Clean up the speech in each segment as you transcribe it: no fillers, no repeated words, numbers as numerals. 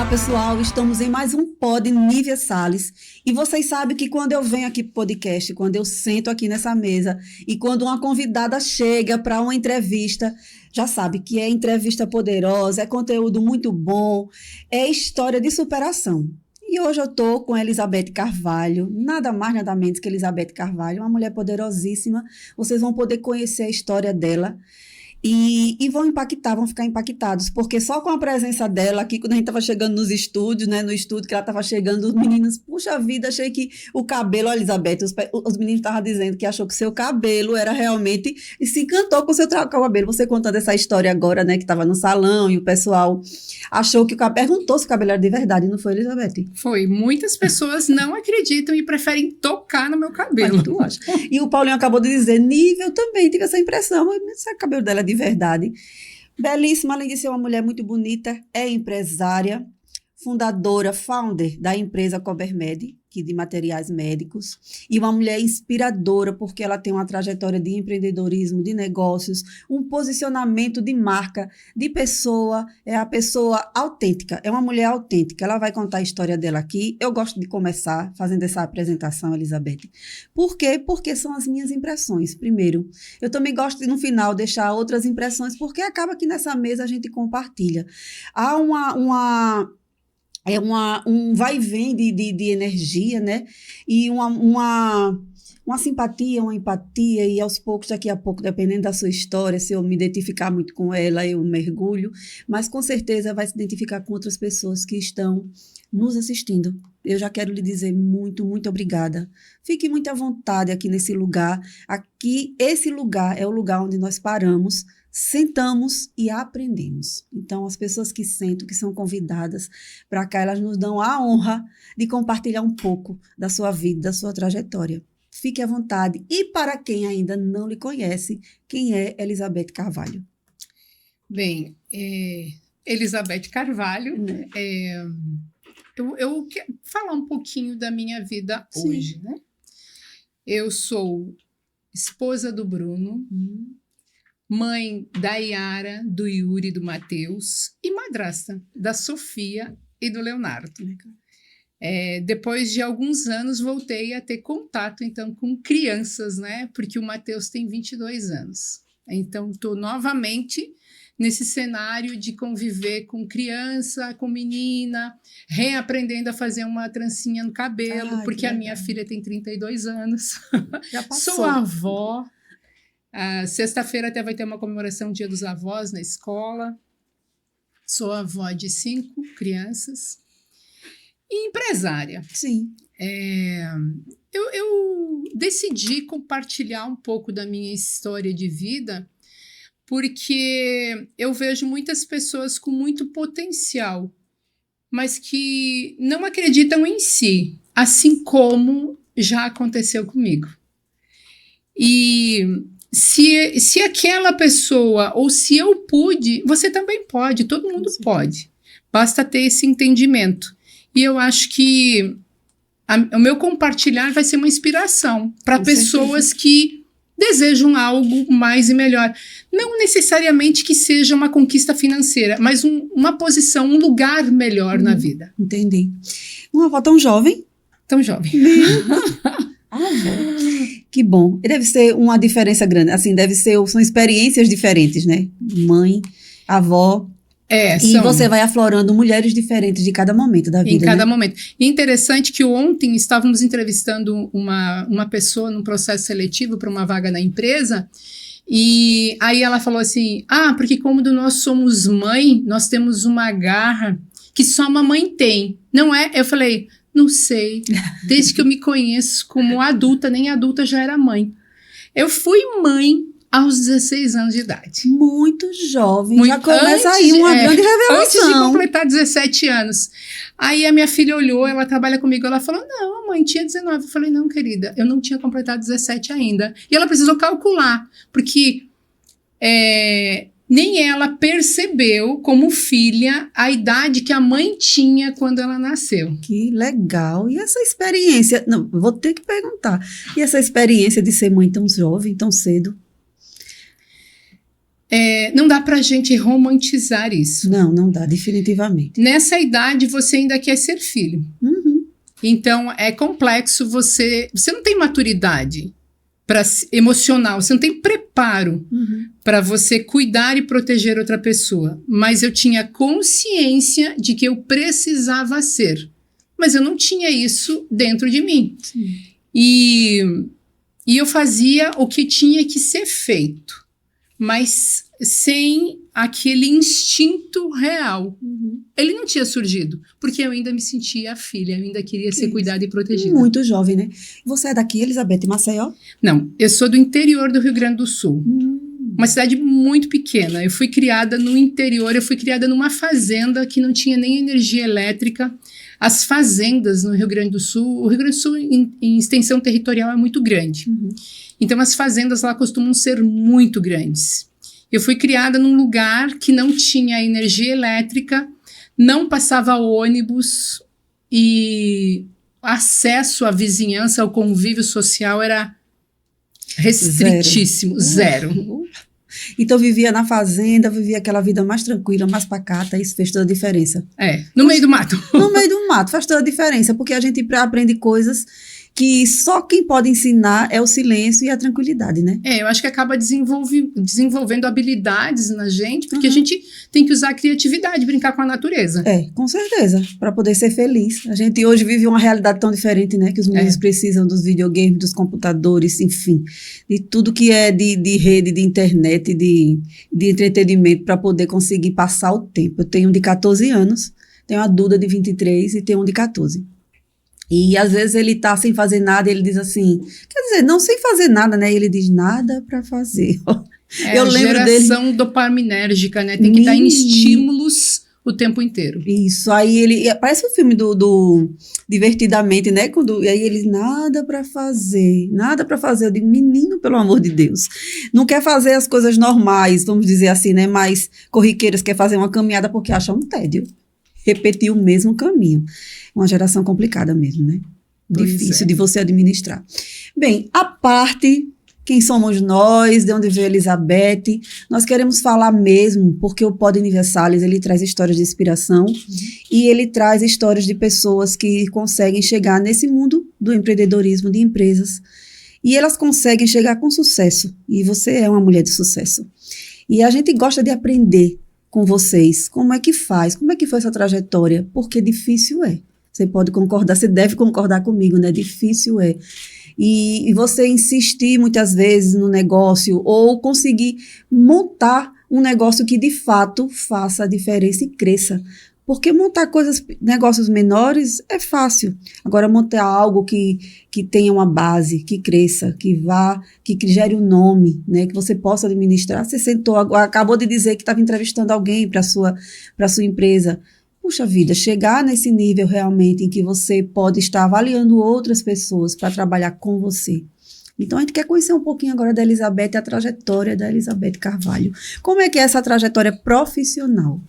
Olá, pessoal, estamos em mais um Pod Nívia Salles. E vocês sabem que quando eu venho aqui para o podcast, quando eu sento aqui nessa mesa e quando uma convidada chega para uma entrevista, já sabe que é entrevista poderosa, é conteúdo muito bom, é história de superação. E hoje eu estou com Elizabeth Carvalho, nada mais, nada menos que Elizabeth Carvalho, uma mulher poderosíssima. Vocês vão poder conhecer a história dela. E vão ficar impactados, porque só com a presença dela aqui, quando a gente estava chegando nos estúdios, né, no estúdio que ela estava chegando, os meninos, puxa vida, achei que o cabelo, Elizabeth, os meninos estavam dizendo que achou que o seu cabelo era realmente, e se encantou com o seu cabelo, você contando essa história agora, né, que estava no salão e o pessoal achou que o cabelo, perguntou se o cabelo era de verdade, não foi, Elizabeth? Foi, muitas pessoas não acreditam e preferem tocar no meu cabelo. Tu acha? E o Paulinho acabou de dizer, Nível também tive essa impressão, mas o cabelo dela é de verdade. Belíssima, além de ser uma mulher muito bonita, é empresária, founder da empresa Cobermed, que de materiais médicos, e uma mulher inspiradora, porque ela tem uma trajetória de empreendedorismo, de negócios, um posicionamento de marca, de pessoa, é a pessoa autêntica, é uma mulher autêntica. Ela vai contar a história dela aqui. Eu gosto de começar fazendo essa apresentação, Elizabeth. Por quê? Porque são as minhas impressões. Primeiro, eu também gosto de, no final, deixar outras impressões, porque acaba que nessa mesa a gente compartilha. Há um vai e vem de energia, né? E uma simpatia, uma empatia, e aos poucos, daqui a pouco, dependendo da sua história, se eu me identificar muito com ela, eu mergulho, mas com certeza vai se identificar com outras pessoas que estão nos assistindo. Eu já quero lhe dizer muito, muito obrigada. Fique muito à vontade aqui nesse lugar. Aqui, esse lugar é o lugar onde nós paramos, sentamos e aprendemos. Então, as pessoas que sentam, que são convidadas para cá, elas nos dão a honra de compartilhar um pouco da sua vida, da sua trajetória. Fique à vontade. E para quem ainda não lhe conhece, quem é Elizabeth Carvalho? Bem, Elizabeth Carvalho, eu quero falar um pouquinho da minha vida hoje, né? Eu sou esposa do Bruno, mãe da Yara, do Yuri, do Matheus e madrasta da Sofia e do Leonardo. Depois de alguns anos, voltei a ter contato, então, com crianças, né? Porque o Matheus tem 22 anos. Então, estou novamente nesse cenário de conviver com criança, com menina, reaprendendo a fazer uma trancinha no cabelo, porque a minha filha tem 32 anos. Já passou. Sou avó. Sexta-feira até vai ter uma comemoração Dia dos Avós na escola. Sou avó de 5 crianças e empresária. Sim. Eu decidi compartilhar um pouco da minha história de vida porque eu vejo muitas pessoas com muito potencial, mas que não acreditam em si, assim como já aconteceu comigo. E se aquela pessoa, ou se eu pude, você também pode, todo mundo pode. Basta ter esse entendimento. E eu acho que o meu compartilhar vai ser uma inspiração para pessoas que desejam algo mais e melhor. Não necessariamente que seja uma conquista financeira, mas uma posição, um lugar melhor na vida. Entendi. Uma avó tão jovem. Tão jovem. Que bom. E deve ser uma diferença grande. Assim, são experiências diferentes, né? Mãe, avó. E você vai aflorando mulheres diferentes de cada momento da vida. Em cada momento. E interessante que ontem estávamos entrevistando uma pessoa num processo seletivo para uma vaga na empresa, e aí ela falou assim, porque como nós somos mãe, nós temos uma garra que só uma mãe tem. Não é? Eu falei, não sei. Desde que eu me conheço como adulta, nem adulta já era mãe. Eu fui mãe aos 16 anos de idade. Muito jovem. Já começa aí uma grande revelação. Antes de completar 17 anos. Aí a minha filha olhou, ela trabalha comigo, ela falou, não, mãe, tinha 19. Eu falei, não, querida, eu não tinha completado 17 ainda. E ela precisou calcular, porque nem ela percebeu, como filha, a idade que a mãe tinha quando ela nasceu. Que legal. E essa experiência... Não, vou ter que perguntar. E essa experiência de ser mãe tão jovem, tão cedo? Não dá pra gente romantizar isso. Não dá, definitivamente. Nessa idade, você ainda quer ser filho. Uhum. Então, é complexo, você não tem maturidade emocional, você não tem preparo para você cuidar e proteger outra pessoa. Mas eu tinha consciência de que eu precisava ser. Mas eu não tinha isso dentro de mim. Sim. E eu fazia o que tinha que ser feito, mas sem aquele instinto real. Ele não tinha surgido, porque eu ainda me sentia filha, eu ainda queria ser cuidada e protegida. Muito jovem, né? Você é daqui, Elizabeth, Maceió? Não, eu sou do interior do Rio Grande do Sul. Uma cidade muito pequena. Eu fui criada no interior, eu fui criada numa fazenda que não tinha nem energia elétrica. As fazendas no Rio Grande do Sul, o Rio Grande do Sul em extensão territorial é muito grande. Então as fazendas lá costumam ser muito grandes. Eu fui criada num lugar que não tinha energia elétrica, não passava ônibus e acesso à vizinhança, ao convívio social era restritíssimo, zero. Então vivia na fazenda, vivia aquela vida mais tranquila, mais pacata, isso fez toda a diferença. No meio do mato. No meio do mato, faz toda a diferença, porque a gente aprende coisas que só quem pode ensinar é o silêncio e a tranquilidade, né? Eu acho que acaba desenvolvendo habilidades na gente, porque a gente tem que usar a criatividade, brincar com a natureza. Com certeza, para poder ser feliz. A gente hoje vive uma realidade tão diferente, né? Que os meninos precisam dos videogames, dos computadores, enfim, de tudo que é de rede, de internet, de entretenimento para poder conseguir passar o tempo. Eu tenho um de 14 anos, tenho a Duda de 23 e tenho um de 14. E às vezes ele tá sem fazer nada, ele diz assim, quer dizer, não sem fazer nada, né? Ele diz nada para fazer. Eu lembro geração dopaminérgica, né? Tem que dar estímulos o tempo inteiro. Isso, aí ele, parece o filme do Divertidamente, né? Aí ele, nada para fazer. Eu digo, menino, pelo amor de Deus. Não quer fazer as coisas normais, vamos dizer assim, né? Mais corriqueiras, quer fazer uma caminhada porque acha um tédio. Repetir o mesmo caminho. Uma geração complicada mesmo, né? Difícil de você administrar. Bem, a parte, quem somos nós, de onde veio Elizabeth, nós queremos falar mesmo, porque o Pod Universalis, ele traz histórias de inspiração e ele traz histórias de pessoas que conseguem chegar nesse mundo do empreendedorismo, de empresas, e elas conseguem chegar com sucesso, e você é uma mulher de sucesso. E a gente gosta de aprender com vocês, como é que faz, como é que foi essa trajetória, porque difícil é. Você pode concordar, você deve concordar comigo, né? Difícil é. E você insistir muitas vezes no negócio ou conseguir montar um negócio que de fato faça a diferença e cresça. Porque montar negócios menores é fácil. Agora, montar algo que tenha uma base, que cresça, que gere um nome, né? Que você possa administrar. Você sentou, acabou de dizer que estava entrevistando alguém para a sua empresa. Puxa vida, chegar nesse nível realmente em que você pode estar avaliando outras pessoas para trabalhar com você. Então, a gente quer conhecer um pouquinho agora da Elizabeth, a trajetória da Elizabeth Carvalho. Como é que é essa trajetória profissional?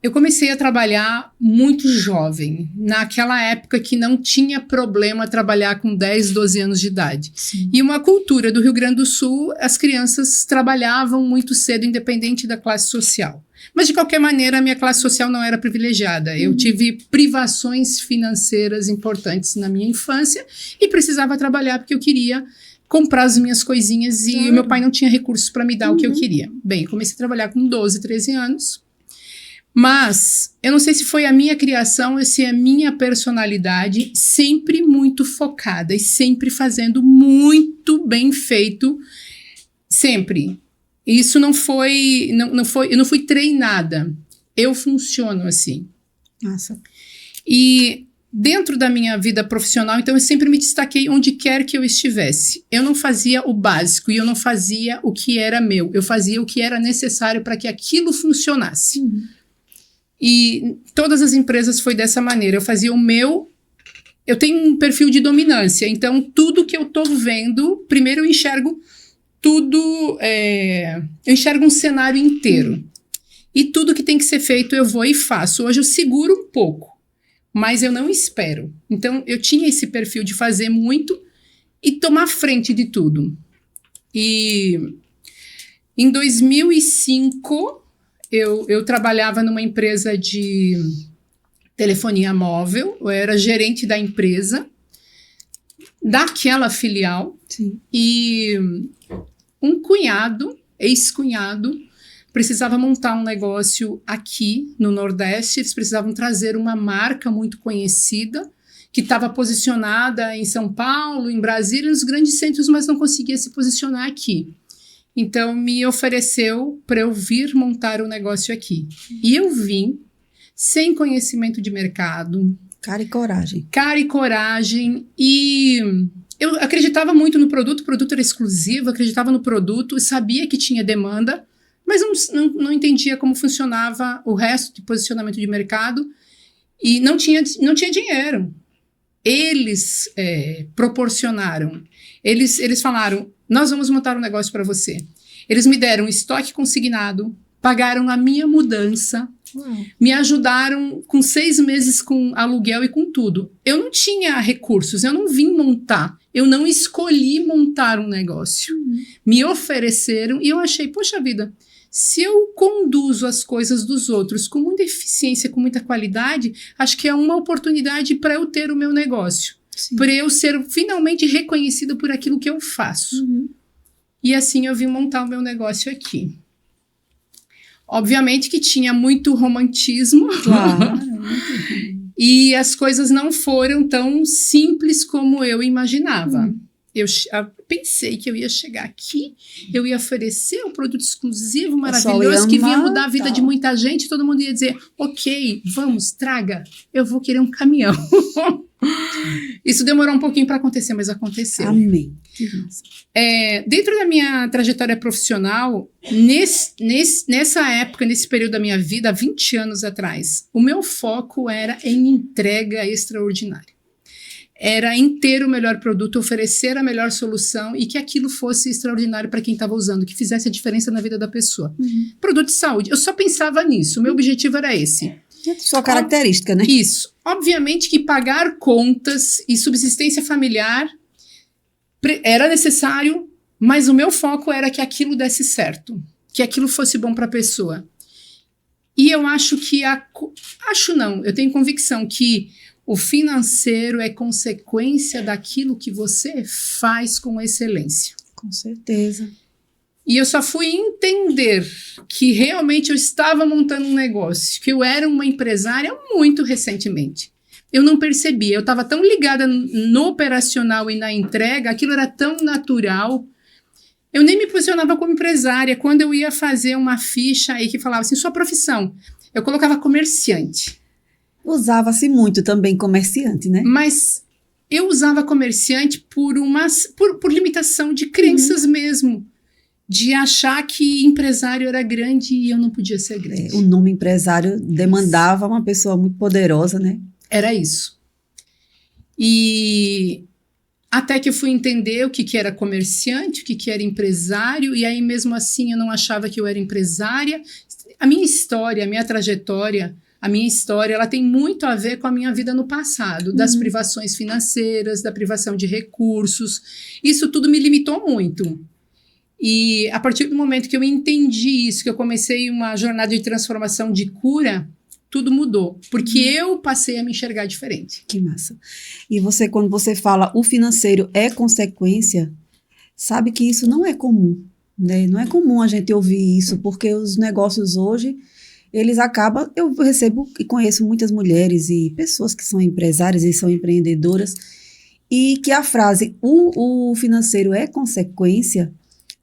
Eu comecei a trabalhar muito jovem, naquela época que não tinha problema trabalhar com 10, 12 anos de idade. Sim. E uma cultura do Rio Grande do Sul, as crianças trabalhavam muito cedo, independente da classe social. Mas, de qualquer maneira, a minha classe social não era privilegiada. Eu tive privações financeiras importantes na minha infância e precisava trabalhar porque eu queria comprar as minhas coisinhas e o meu pai não tinha recursos para me dar o que eu queria. Bem, eu comecei a trabalhar com 12, 13 anos. Mas eu não sei se foi a minha criação ou se é a minha personalidade, sempre muito focada e sempre fazendo muito bem feito, sempre. Isso não foi, eu não fui treinada. Eu funciono assim. Nossa. E dentro da minha vida profissional, então eu sempre me destaquei onde quer que eu estivesse. Eu não fazia o básico e eu não fazia o que era meu. Eu fazia o que era necessário para que aquilo funcionasse. E todas as empresas foi dessa maneira. Eu fazia o meu. Eu tenho um perfil de dominância. Então, tudo que eu estou vendo, primeiro eu enxergo tudo. Eu enxergo um cenário inteiro. E tudo que tem que ser feito eu vou e faço. Hoje eu seguro um pouco, mas eu não espero. Então, eu tinha esse perfil de fazer muito e tomar frente de tudo. E em 2005, eu trabalhava numa empresa de telefonia móvel, eu era gerente da empresa, daquela filial. Sim. E um cunhado, ex-cunhado, precisava montar um negócio aqui no Nordeste, eles precisavam trazer uma marca muito conhecida, que estava posicionada em São Paulo, em Brasília, nos grandes centros, mas não conseguia se posicionar aqui. Então, me ofereceu para eu vir montar um negócio aqui. E eu vim, sem conhecimento de mercado. Cara e coragem. Cara e coragem. E eu acreditava muito no produto, o produto era exclusivo, acreditava no produto, sabia que tinha demanda, mas não entendia como funcionava o resto de posicionamento de mercado e não tinha dinheiro. Eles proporcionaram, eles falaram, nós vamos montar um negócio para você. Eles me deram estoque consignado, pagaram a minha mudança, me ajudaram com 6 meses com aluguel e com tudo. Eu não tinha recursos, eu não vim montar, eu não escolhi montar um negócio. Me ofereceram e eu achei, poxa vida, se eu conduzo as coisas dos outros com muita eficiência, com muita qualidade, acho que é uma oportunidade para eu ter o meu negócio. Para eu ser finalmente reconhecida por aquilo que eu faço. E assim eu vim montar o meu negócio aqui. Obviamente que tinha muito romantismo. Claro. E as coisas não foram tão simples como eu imaginava. Eu pensei que eu ia chegar aqui, eu ia oferecer um produto exclusivo, maravilhoso, que vinha mudar a vida de muita gente, todo mundo ia dizer, ok, vamos, traga, eu vou querer um caminhão. Isso demorou um pouquinho para acontecer, mas aconteceu. Amém. Dentro da minha trajetória profissional, nessa época, nesse período da minha vida, há 20 anos atrás, o meu foco era em entrega extraordinária. Era em ter o melhor produto, oferecer a melhor solução e que aquilo fosse extraordinário para quem estava usando, que fizesse a diferença na vida da pessoa. Produto de saúde, eu só pensava nisso, o meu objetivo era esse. Sua característica, né? Isso. Obviamente que pagar contas e subsistência familiar era necessário, mas o meu foco era que aquilo desse certo, que aquilo fosse bom para a pessoa. E eu acho que eu tenho convicção que o financeiro é consequência daquilo que você faz com excelência. Com certeza. E eu só fui entender que realmente eu estava montando um negócio, que eu era uma empresária muito recentemente. Eu não percebia, eu estava tão ligada no operacional e na entrega, aquilo era tão natural. Eu nem me posicionava como empresária. Quando eu ia fazer uma ficha aí que falava assim, sua profissão, eu colocava comerciante. Usava-se muito também comerciante, né? Mas eu usava comerciante por limitação de crenças mesmo. De achar que empresário era grande e eu não podia ser grande. O nome empresário demandava uma pessoa muito poderosa, né? Era isso. E até que eu fui entender o que era comerciante, o que era empresário, e aí mesmo assim eu não achava que eu era empresária. A minha história, a minha trajetória, ela tem muito a ver com a minha vida no passado, das privações financeiras, da privação de recursos. Isso tudo me limitou muito. E a partir do momento que eu entendi isso, que eu comecei uma jornada de transformação, de cura, tudo mudou. Porque eu passei a me enxergar diferente. Que massa. E você, quando você fala o financeiro é consequência, sabe que isso não é comum, né? Não é comum a gente ouvir isso, porque os negócios hoje, eles acabam... Eu recebo e conheço muitas mulheres e pessoas que são empresárias e são empreendedoras, e que a frase o financeiro é consequência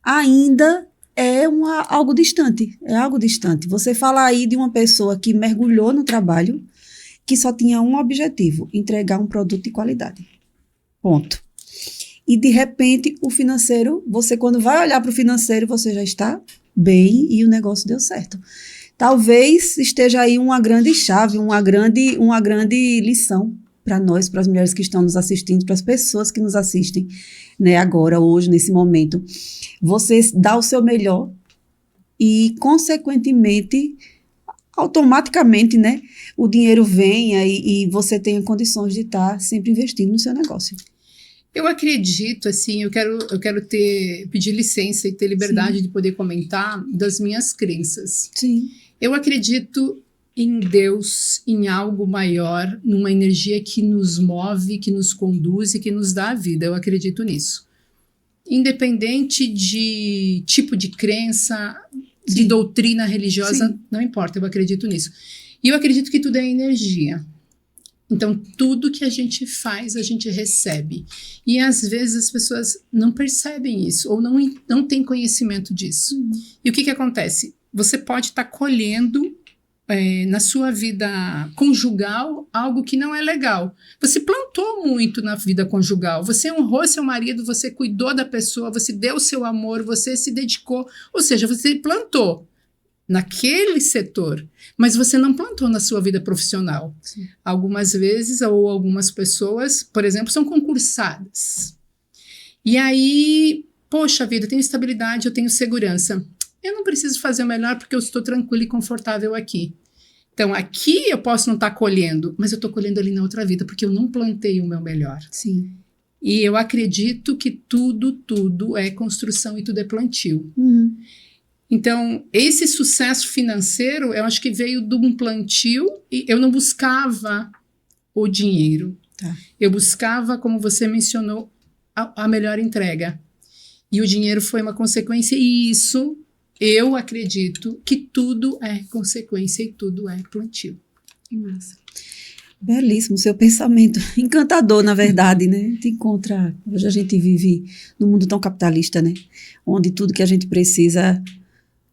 ainda é algo distante, Você fala aí de uma pessoa que mergulhou no trabalho, que só tinha um objetivo, entregar um produto de qualidade. Ponto. E, de repente, o financeiro, você quando vai olhar para o financeiro, você já está bem e o negócio deu certo. Talvez esteja aí uma grande chave, uma grande lição para nós, para as mulheres que estão nos assistindo, para as pessoas que nos assistem, né, agora, hoje, nesse momento. Você dá o seu melhor e, consequentemente, automaticamente, né, o dinheiro vem e você tem condições de estar sempre investindo no seu negócio. Eu acredito, assim, eu quero pedir licença e ter liberdade de poder comentar das minhas crenças. Sim. Eu acredito em Deus, em algo maior, numa energia que nos move, que nos conduz e que nos dá a vida. Eu acredito nisso. Independente de tipo de crença, de Sim. doutrina religiosa, Sim. não importa, eu acredito nisso. E eu acredito que tudo é energia. Então, tudo que a gente faz, a gente recebe. E, às vezes, as pessoas não percebem isso ou não têm conhecimento disso. E o que acontece? Você pode estar colhendo na sua vida conjugal algo que não é legal. Você plantou muito na vida conjugal. Você honrou seu marido, você cuidou da pessoa, você deu seu amor, você se dedicou. Ou seja, você plantou naquele setor, mas você não plantou na sua vida profissional. Sim. Algumas vezes, ou algumas pessoas, por exemplo, são concursadas. E aí, poxa vida, eu tenho estabilidade, eu tenho segurança. Eu não preciso fazer o melhor porque eu estou tranquila e confortável aqui. Então, aqui eu posso não estar colhendo, mas eu estou colhendo ali na outra vida, porque eu não plantei o meu melhor. Sim. E eu acredito que tudo é construção e tudo é plantio. Então, esse sucesso financeiro, eu acho que veio de um plantio e eu não buscava o dinheiro. Tá. Eu buscava, como você mencionou, a melhor entrega. E o dinheiro foi uma consequência. E isso, eu acredito que tudo é consequência e tudo é plantio. Que massa. Belíssimo seu pensamento. Encantador, na verdade, né? Te encontra... Hoje a gente vive num mundo tão capitalista, né? Onde tudo que a gente precisa...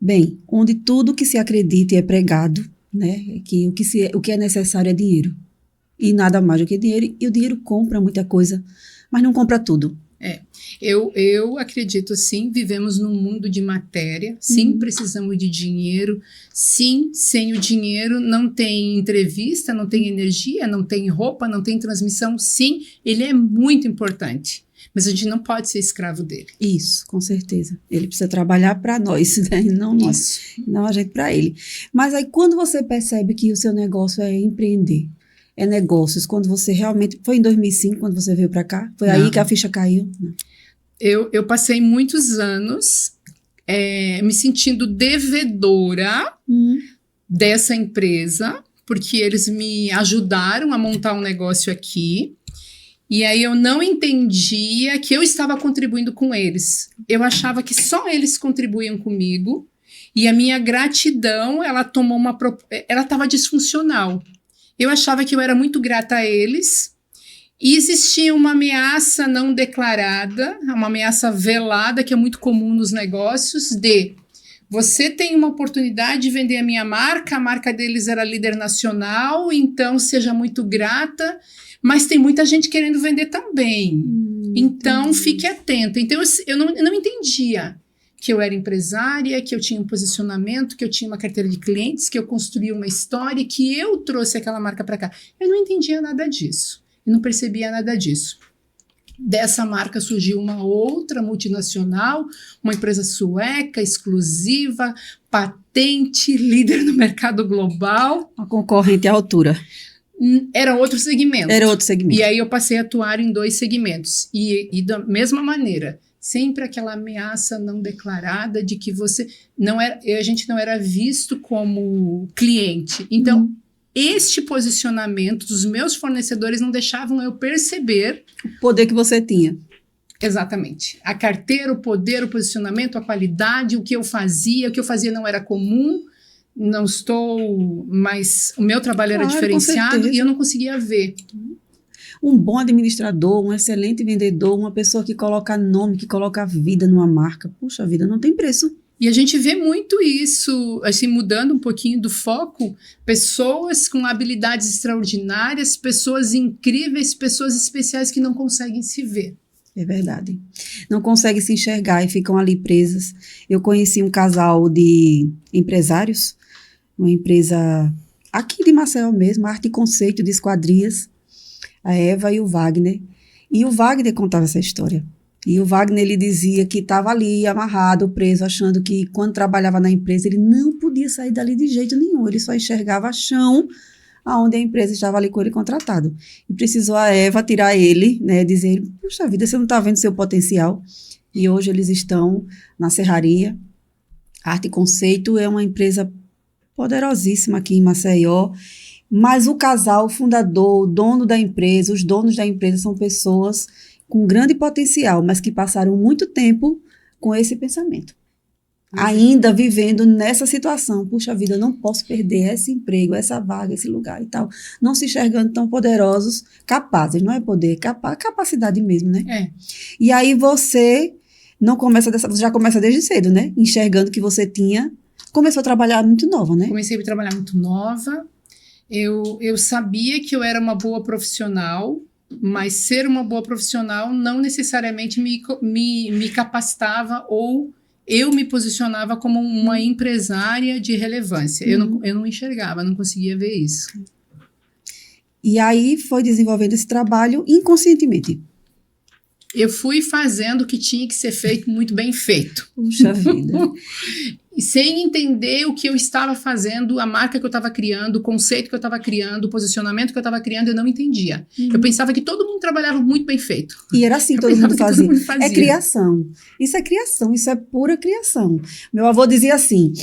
Bem, onde tudo que se acredita é pregado, né? Que o que é necessário é dinheiro. E nada mais do que dinheiro. E o dinheiro compra muita coisa, mas não compra tudo. Eu acredito, sim, vivemos num mundo de matéria, sim, precisamos de dinheiro, sim, sem o dinheiro não tem entrevista, não tem energia, não tem roupa, não tem transmissão, sim, ele é muito importante. Mas a gente não pode ser escravo dele. Isso, com certeza. Ele precisa trabalhar para nós, né? Não nós, não a gente para ele. Mas aí quando você percebe que o seu negócio é empreender, é negócios, quando você realmente... Foi em 2005 quando você veio para cá? Foi aí que a ficha caiu? Não. Eu passei muitos anos me sentindo devedora dessa empresa, porque eles me ajudaram a montar um negócio aqui. E aí eu não entendia que eu estava contribuindo com eles. Eu achava que só eles contribuíam comigo. E a minha gratidão, ela tomou ela estava disfuncional. Eu achava que eu era muito grata a eles. E existia uma ameaça não declarada, uma ameaça velada, que é muito comum nos negócios, de você tem uma oportunidade de vender a minha marca, a marca deles era líder nacional, então seja muito grata, mas tem muita gente querendo vender também. Então, fique atenta. Então, eu não entendia que eu era empresária, que eu tinha um posicionamento, que eu tinha uma carteira de clientes, que eu construía uma história, que eu trouxe aquela marca para cá. Eu não entendia nada disso. Eu não percebia nada disso. Dessa marca surgiu uma outra multinacional, uma empresa sueca, exclusiva, patente, líder no mercado global. Uma concorrente à altura. Era outro segmento. Era outro segmento. E aí eu passei a atuar em 2 segmentos. E da mesma maneira, sempre aquela ameaça não declarada de que a gente não era visto como cliente. Então, este posicionamento dos meus fornecedores não deixavam eu perceber o poder que você tinha. Exatamente. A carteira, o poder, o posicionamento, a qualidade, o que eu fazia não era comum. Não estou, mas o meu trabalho era diferenciado e eu não conseguia ver. Um bom administrador, um excelente vendedor, uma pessoa que coloca nome, que coloca vida numa marca. Puxa vida, não tem preço. E a gente vê muito isso, assim, mudando um pouquinho do foco, pessoas com habilidades extraordinárias, pessoas incríveis, pessoas especiais que não conseguem se ver. É verdade. Não conseguem se enxergar e ficam ali presas. Eu conheci um casal de empresários, uma empresa aqui de Maceió mesmo, Arte e Conceito de Esquadrias, a Eva e o Wagner. E o Wagner contava essa história. E o Wagner, ele dizia que estava ali amarrado, preso, achando que quando trabalhava na empresa ele não podia sair dali de jeito nenhum. Ele só enxergava chão aonde a empresa estava ali com ele contratado. E precisou a Eva tirar ele, né, dizer, puxa vida, você não está vendo seu potencial. E hoje eles estão na serraria. Arte e Conceito é uma empresa poderosíssima aqui em Maceió, mas o casal, o fundador, o dono da empresa, os donos da empresa são pessoas com grande potencial, mas que passaram muito tempo com esse pensamento. Ainda vivendo nessa situação, puxa vida, eu não posso perder esse emprego, essa vaga, esse lugar e tal. Não se enxergando tão poderosos, capazes, não é poder, capacidade mesmo, né? É. E aí você não começa você já começa desde cedo, né? Enxergando que você começou a trabalhar muito nova, né? Comecei a trabalhar muito nova. Eu sabia que eu era uma boa profissional, mas ser uma boa profissional não necessariamente me capacitava ou eu me posicionava como uma empresária de relevância. Eu não enxergava, não conseguia ver isso. E aí foi desenvolvendo esse trabalho inconscientemente. Eu fui fazendo o que tinha que ser feito muito bem feito. Puxa vida. E sem entender o que eu estava fazendo, a marca que eu estava criando, o conceito que eu estava criando, o posicionamento que eu estava criando, eu não entendia. Eu pensava que todo mundo trabalhava muito bem feito. E era assim, todo mundo fazia. É criação. Isso é criação, isso é pura criação. Meu avô dizia assim,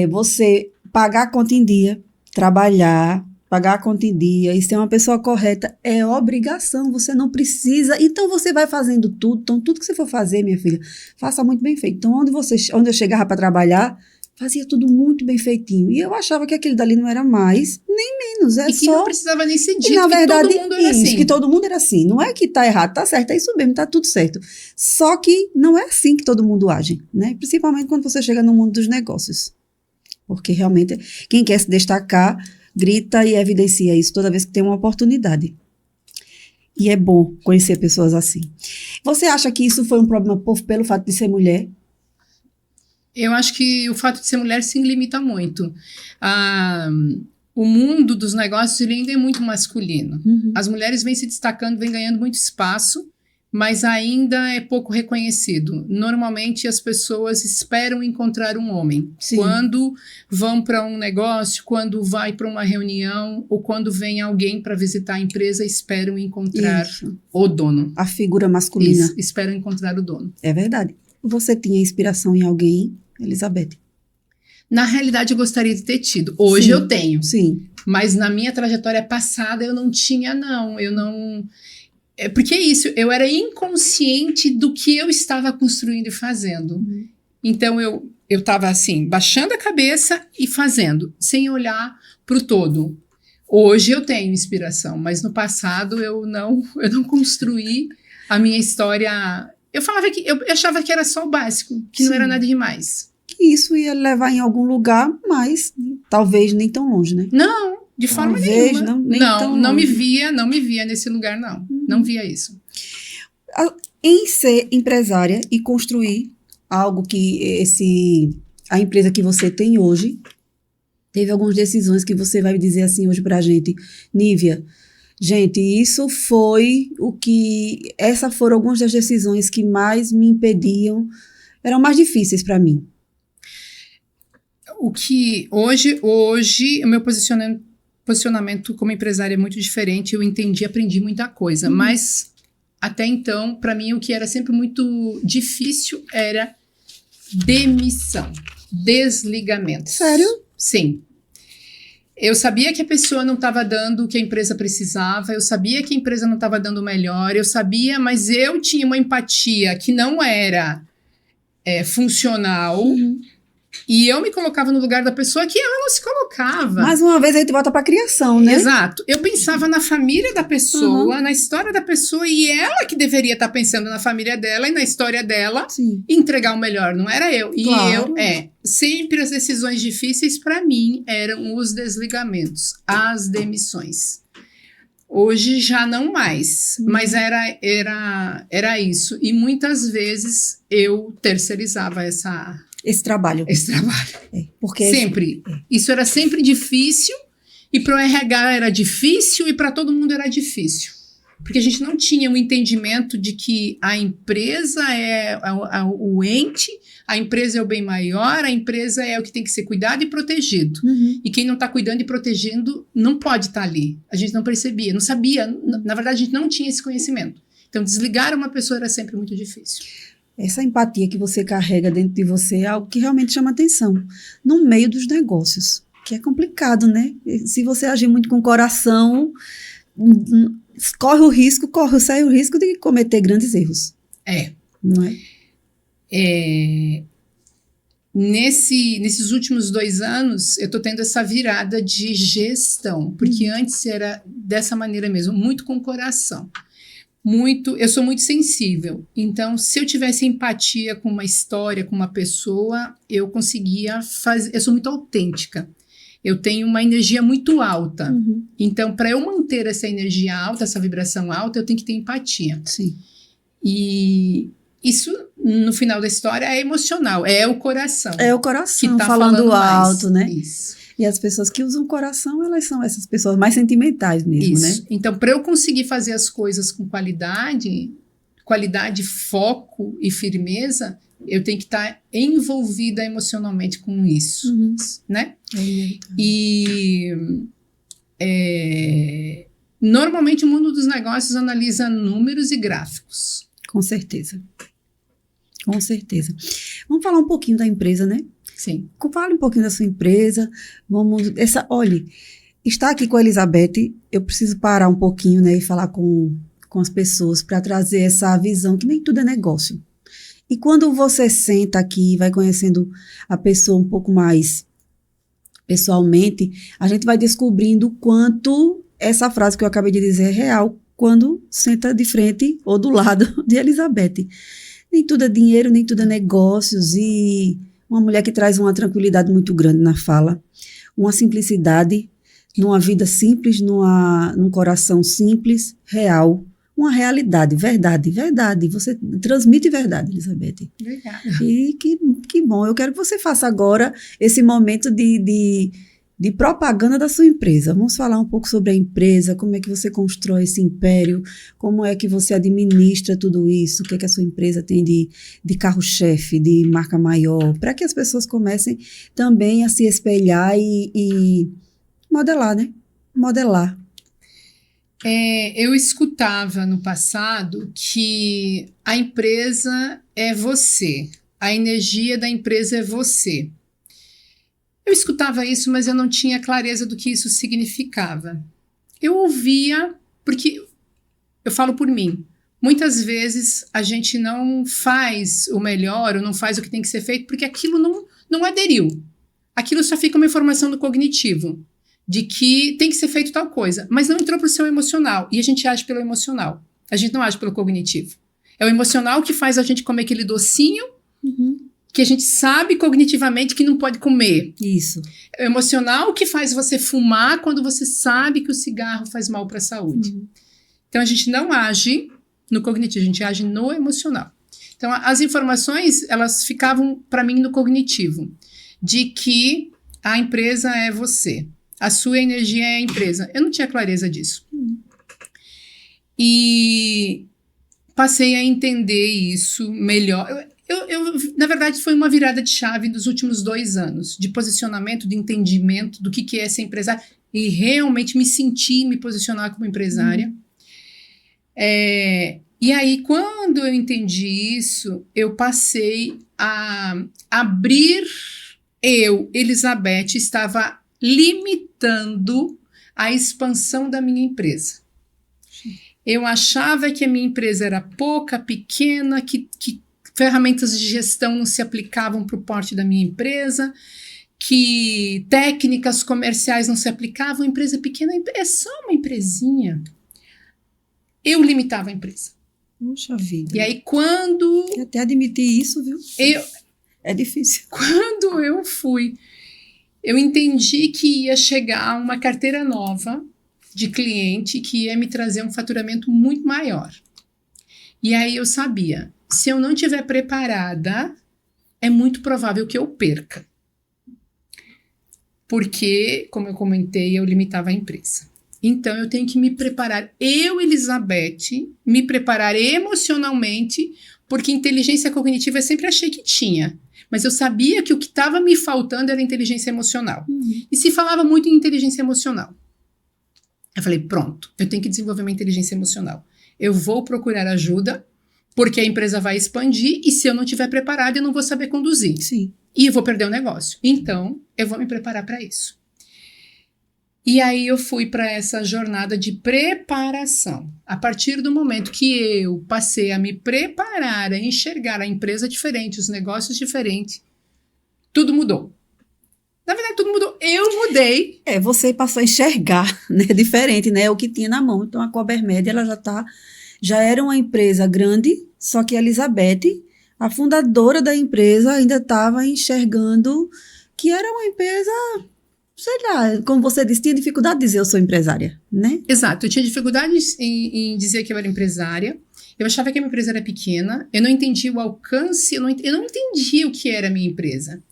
você pagar a conta em dia, trabalhar, pagar a conta em dia e ser uma pessoa correta é obrigação, você não precisa. Então, você vai fazendo tudo. Então, tudo que você for fazer, minha filha, faça muito bem feito. Então, onde eu chegava para trabalhar, fazia tudo muito bem feitinho. E eu achava que aquele dali não era mais, nem menos. E que não precisava nem ser dito, na verdade, que todo mundo era assim. Que todo mundo era assim. Não é que tá errado, tá certo, é isso mesmo, tá tudo certo. Só que não é assim que todo mundo age, né? Principalmente quando você chega no mundo dos negócios. Porque, realmente, quem quer se destacar grita e evidencia isso toda vez que tem uma oportunidade. E é bom conhecer pessoas assim. Você acha que isso foi um problema pelo fato de ser mulher? Eu acho que o fato de ser mulher se limita muito. O mundo dos negócios ele ainda é muito masculino. As mulheres vêm se destacando, vêm ganhando muito espaço, mas ainda é pouco reconhecido. Normalmente as pessoas esperam encontrar um homem. Sim. Quando vão para um negócio, quando vai para uma reunião ou quando vem alguém para visitar a empresa, esperam encontrar o dono. A figura masculina. Isso, esperam encontrar o dono. É verdade. Você tinha inspiração em alguém, Elizabeth? Na realidade, eu gostaria de ter tido. Hoje eu tenho. Sim. Mas na minha trajetória passada eu não tinha, não. Eu não... Porque é isso, eu era inconsciente do que eu estava construindo e fazendo. Então, eu estava assim, baixando a cabeça e fazendo, sem olhar para o todo. Hoje eu tenho inspiração, mas no passado eu não construí a minha história. Eu achava que era só o básico, que não era nada demais. Que isso ia levar em algum lugar, mas talvez nem tão longe, né? Não. De forma nenhuma. Não me via nesse lugar, não. Não via isso. Em ser empresária e construir algo que a empresa que você tem hoje, teve algumas decisões que você vai dizer assim hoje pra gente, Nívia, gente, isso foi essas foram algumas das decisões que mais me impediam, eram mais difíceis para mim. O que hoje o meu posicionamento como empresária é muito diferente, eu aprendi muita coisa, mas até então, para mim, o que era sempre muito difícil era demissão, desligamento. Sério? Sim. Eu sabia que a pessoa não estava dando o que a empresa precisava, eu sabia que a empresa não estava dando o melhor, eu sabia, mas eu tinha uma empatia que não era funcional. E eu me colocava no lugar da pessoa que ela não se colocava. Mais uma vez a gente volta para a criação, né? Exato. Eu pensava na família da pessoa, na história da pessoa, e ela que deveria estar pensando na família dela e na história dela e entregar o melhor, não era eu. Claro. E sempre as decisões difíceis para mim eram os desligamentos, as demissões. Hoje já não mais, mas era isso. E muitas vezes eu terceirizava esse trabalho. Porque sempre. Isso era sempre difícil, e para o RH era difícil, e para todo mundo era difícil. Porque a gente não tinha um entendimento de que a empresa é o ente, a empresa é o bem maior, a empresa é o que tem que ser cuidado e protegido. E quem não está cuidando e protegendo não pode estar ali. A gente não percebia, não sabia. Na verdade, a gente não tinha esse conhecimento. Então, desligar uma pessoa era sempre muito difícil. Essa empatia que você carrega dentro de você é algo que realmente chama atenção. No meio dos negócios, que é complicado, né? Se você agir muito com o coração, corre o sério risco de cometer grandes erros. Não é? Nesses últimos 2 anos, eu estou tendo essa virada de gestão, porque antes era dessa maneira mesmo, muito com o coração. Eu sou muito sensível, então se eu tivesse empatia com uma história, com uma pessoa, eu conseguia fazer, eu sou muito autêntica, eu tenho uma energia muito alta, então para eu manter essa energia alta, essa vibração alta, eu tenho que ter empatia. Sim. E isso, no final da história, é emocional, é o coração. É o coração que tá falando alto, né? Isso. E as pessoas que usam o coração, elas são essas pessoas mais sentimentais mesmo, Isso. né? Então, para eu conseguir fazer as coisas com qualidade, foco e firmeza, eu tenho que estar envolvida emocionalmente com isso, né? E normalmente o mundo dos negócios analisa números e gráficos. Com certeza. Com certeza. Vamos falar um pouquinho da empresa, né? Sim. Fale um pouquinho da sua empresa. Olhe, estar aqui com a Elizabeth, eu preciso parar um pouquinho, né, e falar com as pessoas para trazer essa visão que nem tudo é negócio. E quando você senta aqui e vai conhecendo a pessoa um pouco mais pessoalmente, a gente vai descobrindo o quanto essa frase que eu acabei de dizer é real quando senta de frente ou do lado de Elizabeth. Nem tudo é dinheiro, nem tudo é negócios, e uma mulher que traz uma tranquilidade muito grande na fala, uma simplicidade, numa vida simples, num coração simples, real, uma realidade, verdade. Você transmite verdade, Elizabeth. Obrigada. E que bom. Eu quero que você faça agora esse momento de propaganda da sua empresa. Vamos falar um pouco sobre a empresa, como é que você constrói esse império, como é que você administra tudo isso, o que é que a sua empresa tem de carro-chefe, de marca maior, para que as pessoas comecem também a se espelhar e modelar, né? Modelar. Eu escutava no passado que a empresa é você, a energia da empresa é você. Eu escutava isso, mas eu não tinha clareza do que isso significava. Eu ouvia, porque eu falo por mim, muitas vezes a gente não faz o melhor ou não faz o que tem que ser feito porque aquilo não aderiu. Aquilo só fica uma informação do cognitivo, de que tem que ser feito tal coisa, mas não entrou para o seu emocional, e a gente age pelo emocional, a gente não age pelo cognitivo. É o emocional que faz a gente comer aquele docinho, que a gente sabe cognitivamente que não pode comer. Isso. É o emocional que faz você fumar quando você sabe que o cigarro faz mal para a saúde. Então, a gente não age no cognitivo, a gente age no emocional. Então, as informações, elas ficavam para mim no cognitivo, de que a empresa é você, a sua energia é a empresa. Eu não tinha clareza disso. E passei a entender isso melhor. Na verdade, foi uma virada de chave dos últimos 2 anos, de posicionamento, de entendimento do que é ser empresária, e realmente me posicionar como empresária. E aí, quando eu entendi isso, eu passei a abrir. Elizabeth, estava limitando a expansão da minha empresa. Eu achava que a minha empresa era pouca, pequena, que ferramentas de gestão não se aplicavam para o porte da minha empresa, que técnicas comerciais não se aplicavam. Empresa pequena é só uma empresinha. Eu limitava a empresa. Puxa vida. E aí, quando... E até admitir isso, viu? É difícil. Quando eu entendi que ia chegar uma carteira nova de cliente que ia me trazer um faturamento muito maior. E aí eu sabia, se eu não estiver preparada, é muito provável que eu perca. Porque, como eu comentei, eu limitava a empresa. Então, eu tenho que me preparar, eu, Elizabeth, me preparar emocionalmente, porque inteligência cognitiva eu sempre achei que tinha. Mas eu sabia que o que estava me faltando era inteligência emocional. E se falava muito em inteligência emocional. Eu falei, pronto, eu tenho que desenvolver uma inteligência emocional. Eu vou procurar ajuda, porque a empresa vai expandir, e se eu não estiver preparada, eu não vou saber conduzir. Sim. E eu vou perder o negócio. Então, eu vou me preparar para isso. E aí eu fui para essa jornada de preparação. A partir do momento que eu passei a me preparar, a enxergar a empresa diferente, os negócios diferentes, tudo mudou. Na verdade, tudo mudou. Eu mudei. Você passou a enxergar, né, diferente, né, o que tinha na mão. Então, a Cobermed, ela já era uma empresa grande, só que a Elizabeth, a fundadora da empresa, ainda estava enxergando que era uma empresa, sei lá, como você disse, tinha dificuldade de dizer eu sou empresária, né? Exato, eu tinha dificuldade em dizer que eu era empresária. Eu achava que a minha empresa era pequena, eu não entendia o alcance, eu não entendia o que era a minha empresa.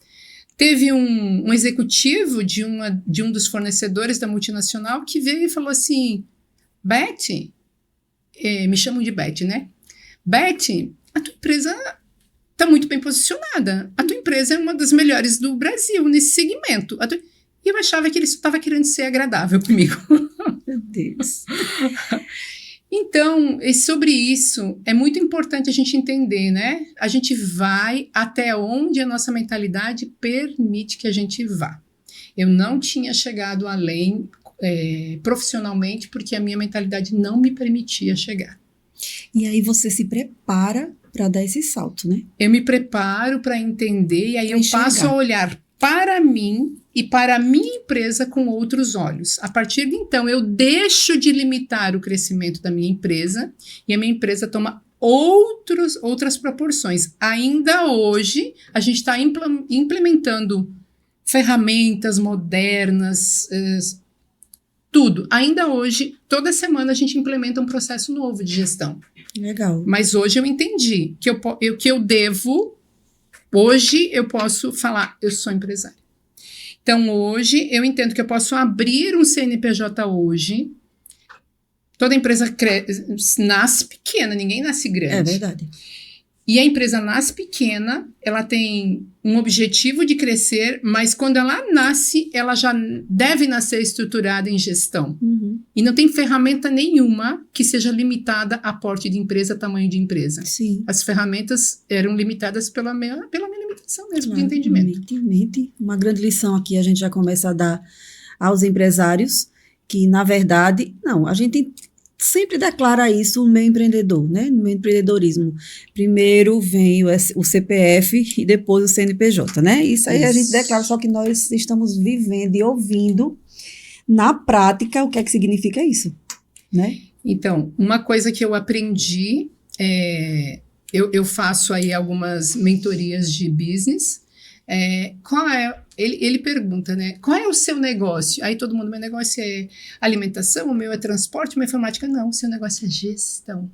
Teve um executivo de um dos fornecedores da multinacional que veio e falou assim, Beth, me chamam de Beth, né? Beth, a tua empresa está muito bem posicionada. A tua empresa é uma das melhores do Brasil nesse segmento. E eu achava que ele só estava querendo ser agradável comigo. Meu Deus. Então, sobre isso, é muito importante a gente entender, né? A gente vai até onde a nossa mentalidade permite que a gente vá. Eu não tinha chegado além profissionalmente porque a minha mentalidade não me permitia chegar. E aí você se prepara para dar esse salto, né? Eu me preparo para entender e aí eu passo a olhar para mim e para a minha empresa com outros olhos. A partir de então, eu deixo de limitar o crescimento da minha empresa e a minha empresa toma outras proporções. Ainda hoje, a gente está implementando ferramentas modernas, tudo. Ainda hoje, toda semana a gente implementa um processo novo de gestão. Legal. Mas hoje eu entendi que eu devo, hoje eu posso falar, eu sou empresária. Então, hoje, eu entendo que eu posso abrir um CNPJ hoje. Toda empresa nasce pequena, ninguém nasce grande. É verdade. E a empresa nasce pequena, ela tem um objetivo de crescer, mas quando ela nasce, ela já deve nascer estruturada em gestão. E não tem ferramenta nenhuma que seja limitada a porte de empresa, tamanho de empresa. Sim. As ferramentas eram limitadas pela minha limitação mesmo de entendimento. Uma grande lição aqui a gente já começa a dar aos empresários, que na verdade, não, a gente sempre declara isso no meio empreendedor, né? No meio empreendedorismo. Primeiro vem o CPF e depois o CNPJ, né? Isso aí a gente declara, só que nós estamos vivendo e ouvindo na prática o que é que significa isso, né? Então, uma coisa que eu aprendi, eu faço aí algumas mentorias de business. Ele pergunta, né? Qual é o seu negócio? Aí todo mundo, meu negócio é alimentação, o meu é transporte, o meu é informática. Não, o seu negócio é gestão.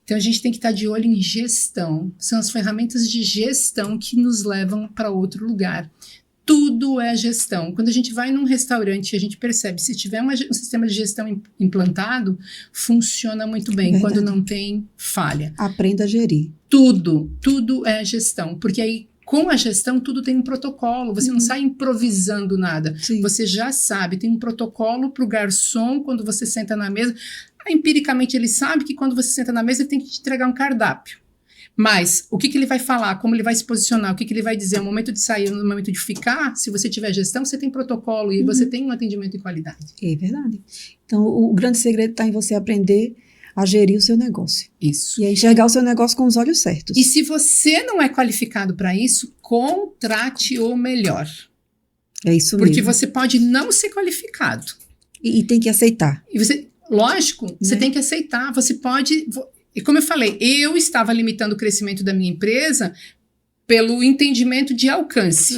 Então a gente tem que estar de olho em gestão. São as ferramentas de gestão que nos levam para outro lugar. Tudo é gestão. Quando a gente vai num restaurante, a gente percebe, se tiver um sistema de gestão implantado, funciona muito bem. Verdade. Quando não tem, falha. Aprenda a gerir. Tudo é gestão. Porque aí, com a gestão, tudo tem um protocolo. Você não sai improvisando nada. Sim. Você já sabe, tem um protocolo para o garçom quando você senta na mesa. Empiricamente, ele sabe que quando você senta na mesa, ele tem que te entregar um cardápio. Mas o que ele vai falar, como ele vai se posicionar, o que ele vai dizer, o momento de sair, o momento de ficar, se você tiver gestão, você tem protocolo e você tem um atendimento de qualidade. É verdade. Então, o grande segredo está em você aprender a gerir o seu negócio. Isso. E a enxergar o seu negócio com os olhos certos. E se você não é qualificado para isso, contrate o melhor. É isso mesmo. Porque você pode não ser qualificado. E tem que aceitar. E você, lógico, você tem que aceitar. Você pode... E como eu falei, eu estava limitando o crescimento da minha empresa pelo entendimento de alcance.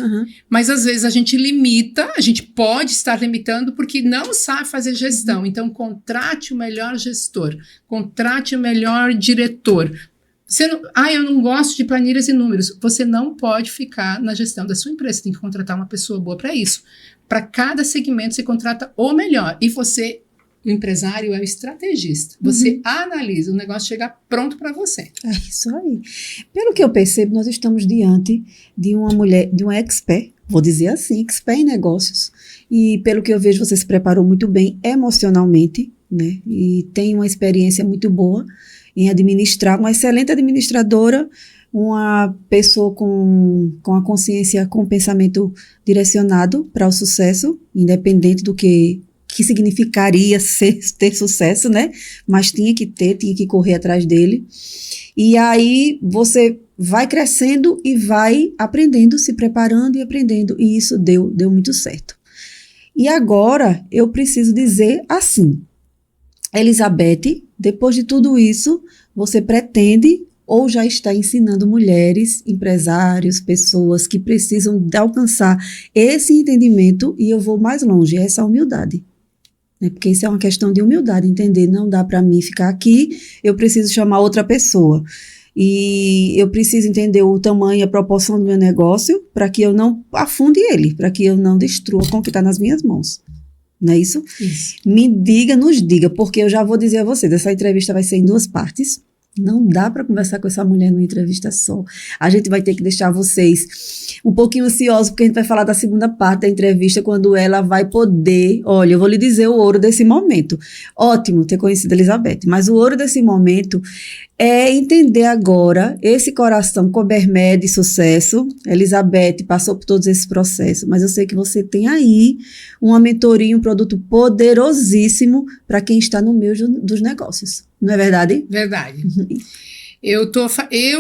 Mas às vezes a gente limita, a gente pode estar limitando porque não sabe fazer gestão. Então, contrate o melhor gestor, contrate o melhor diretor. Eu não gosto de planilhas e números. Você não pode ficar na gestão da sua empresa. Você tem que contratar uma pessoa boa para isso. Para cada segmento, você contrata o melhor. E você, o empresário, é o estrategista. Você analisa, o negócio chega pronto para você. É isso aí. Pelo que eu percebo, nós estamos diante de uma mulher, de uma expert, vou dizer assim, expert em negócios. E pelo que eu vejo, você se preparou muito bem emocionalmente, né? E tem uma experiência muito boa em administrar, uma excelente administradora, uma pessoa com a consciência, com o pensamento direcionado para o sucesso, independente do que significaria ter sucesso, né? Mas tinha que correr atrás dele. E aí você vai crescendo e vai aprendendo, se preparando e aprendendo. E isso deu muito certo. E agora eu preciso dizer assim, Elizabeth, depois de tudo isso, você pretende ou já está ensinando mulheres, empresários, pessoas que precisam de alcançar esse entendimento, e eu vou mais longe, essa humildade. Né? Porque isso é uma questão de humildade, entender, não dá para mim ficar aqui, eu preciso chamar outra pessoa. E eu preciso entender o tamanho e a proporção do meu negócio para que eu não afunde ele, para que eu não destrua com o que está nas minhas mãos. Não é isso? Isso. Nos diga, porque eu já vou dizer a vocês, essa entrevista vai ser em 2 partes. Não dá para conversar com essa mulher numa entrevista só. A gente vai ter que deixar vocês um pouquinho ansiosos, porque a gente vai falar da segunda parte da entrevista, quando ela vai poder... Olha, eu vou lhe dizer o ouro desse momento. Ótimo ter conhecido a Elizabeth, mas o ouro desse momento é entender agora esse coração cobermé de sucesso. Elizabeth passou por todos esses processos, mas eu sei que você tem aí uma mentoria, um produto poderosíssimo para quem está no meio dos negócios. Não é verdade? Verdade. Eu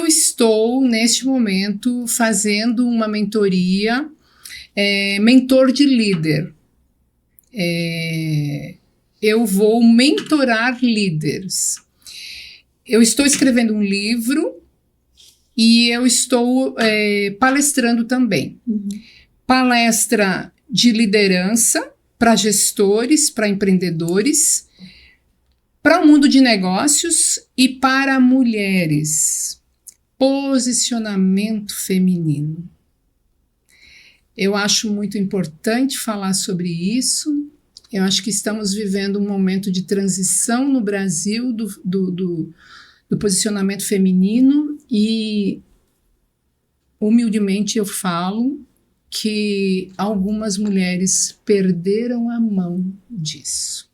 estou, neste momento, fazendo uma mentoria, mentor de líder. Eu vou mentorar líderes. Eu estou escrevendo um livro e eu estou palestrando também. Palestra de liderança para gestores, para empreendedores, para o mundo de negócios e para mulheres. Posicionamento feminino. Eu acho muito importante falar sobre isso. Eu acho que estamos vivendo um momento de transição no Brasil do posicionamento feminino e, humildemente, eu falo que algumas mulheres perderam a mão disso.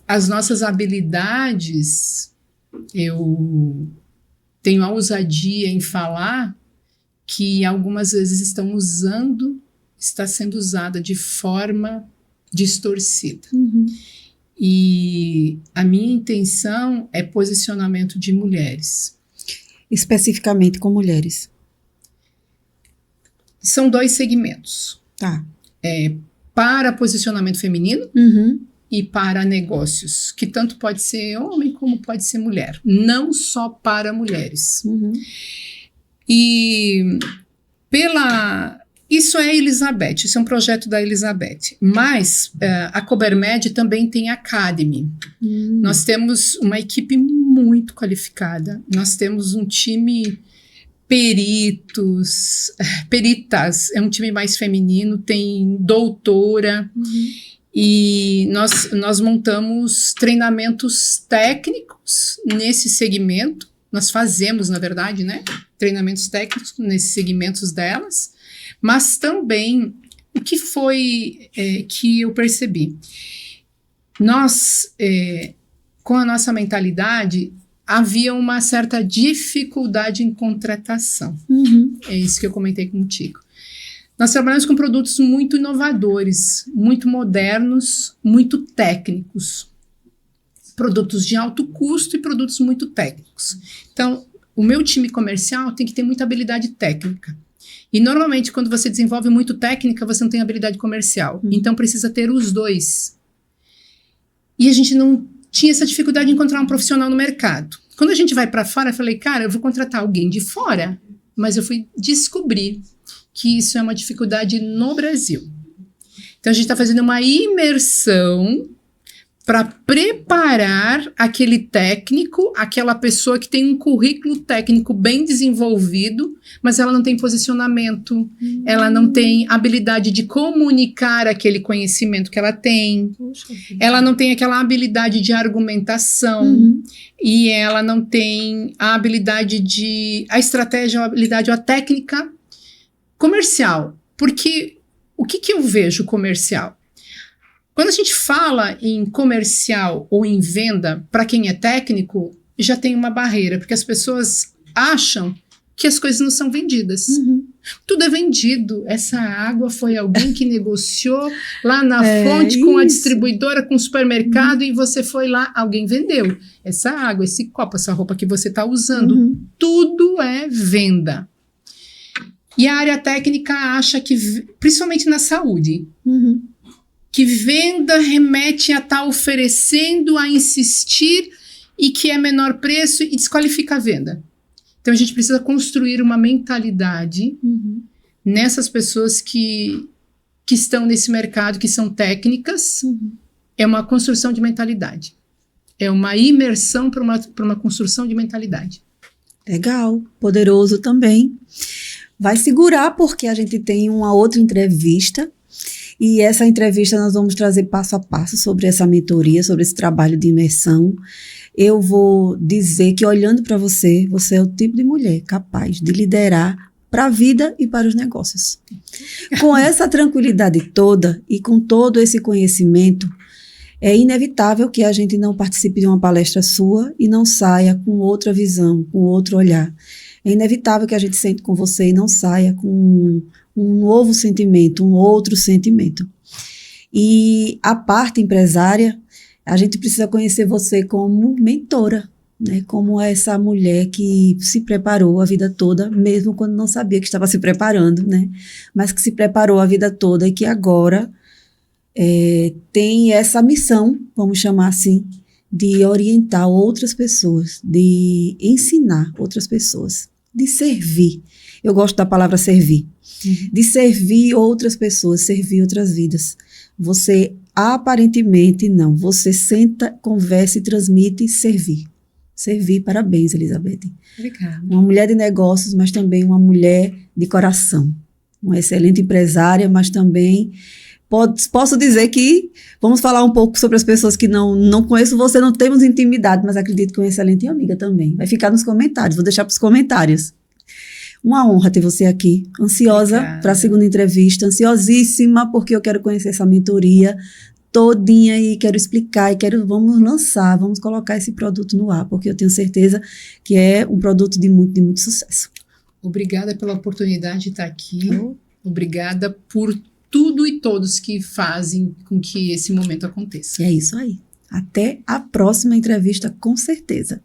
As nossas habilidades, eu tenho a ousadia em falar que algumas vezes está sendo usada de forma distorcida. E a minha intenção é posicionamento de mulheres. Especificamente com mulheres. São 2 segmentos. Tá. Para posicionamento feminino e para negócios, que tanto pode ser homem como pode ser mulher. Não só para mulheres. E isso é Elizabeth, isso é um projeto da Elizabeth. Mas a Cobermed também tem Academy. Nós temos uma equipe muito qualificada. Nós temos um time peritas, é um time mais feminino, tem doutora. E nós montamos treinamentos técnicos nesse segmento. Nós fazemos, na verdade, né, treinamentos técnicos nesses segmentos delas. Mas também, o que foi que eu percebi? Nós, com a nossa mentalidade, havia uma certa dificuldade em contratação. É isso que eu comentei contigo. Nós trabalhamos com produtos muito inovadores, muito modernos, muito técnicos. Produtos de alto custo e produtos muito técnicos. Então, o meu time comercial tem que ter muita habilidade técnica. E normalmente, quando você desenvolve muito técnica, você não tem habilidade comercial. Então, precisa ter os 2. E a gente não tinha essa dificuldade de encontrar um profissional no mercado. Quando a gente vai para fora, eu falei, cara, eu vou contratar alguém de fora. Mas eu fui descobrir que isso é uma dificuldade no Brasil. Então, a gente está fazendo uma imersão para preparar aquele técnico, aquela pessoa que tem um currículo técnico bem desenvolvido, mas ela não tem posicionamento, ela não tem habilidade de comunicar aquele conhecimento que ela tem, ela não tem aquela habilidade de argumentação, e ela não tem a habilidade a estratégia, a habilidade, a técnica comercial. Porque o que eu vejo comercial? Quando a gente fala em comercial ou em venda, para quem é técnico, já tem uma barreira, porque as pessoas acham que as coisas não são vendidas. Tudo é vendido. Essa água foi alguém que negociou lá na fonte com a distribuidora, com o supermercado, e você foi lá, alguém vendeu. Essa água, esse copo, essa roupa que você está usando, tudo é venda. E a área técnica acha que, principalmente na saúde, que venda remete a estar oferecendo, a insistir e que é menor preço e desqualifica a venda. Então, a gente precisa construir uma mentalidade nessas pessoas que estão nesse mercado, que são técnicas. É uma construção de mentalidade. É uma imersão para uma construção de mentalidade. Legal, poderoso também. Vai segurar porque a gente tem uma outra entrevista. E essa entrevista nós vamos trazer passo a passo sobre essa mentoria, sobre esse trabalho de imersão. Eu vou dizer que, olhando para você, você é o tipo de mulher capaz de liderar para a vida e para os negócios. Com essa tranquilidade toda e com todo esse conhecimento, é inevitável que a gente não participe de uma palestra sua e não saia com outra visão, com outro olhar. É inevitável que a gente sente com você e não saia com um novo sentimento, um outro sentimento. E a parte empresária, a gente precisa conhecer você como mentora, né? Como essa mulher que se preparou a vida toda, mesmo quando não sabia que estava se preparando, né? Mas que se preparou a vida toda e que agora tem essa missão, vamos chamar assim, de orientar outras pessoas, de ensinar outras pessoas, de servir. Eu gosto da palavra servir. De servir outras pessoas, servir outras vidas. Você aparentemente não. Você senta, conversa e transmite servir. Servir, parabéns, Elizabeth. Obrigada. Uma mulher de negócios, mas também uma mulher de coração. Uma excelente empresária, mas também posso dizer que vamos falar um pouco sobre as pessoas que não conheço você, não temos intimidade, mas acredito que é uma excelente amiga também. Vai ficar nos comentários, vou deixar para os comentários. Uma honra ter você aqui, ansiosa para a segunda entrevista, ansiosíssima porque eu quero conhecer essa mentoria todinha e quero explicar vamos lançar, vamos colocar esse produto no ar, porque eu tenho certeza que é um produto de muito sucesso. Obrigada pela oportunidade de estar aqui, obrigada por tudo e todos que fazem com que esse momento aconteça. É isso aí. Até a próxima entrevista, com certeza.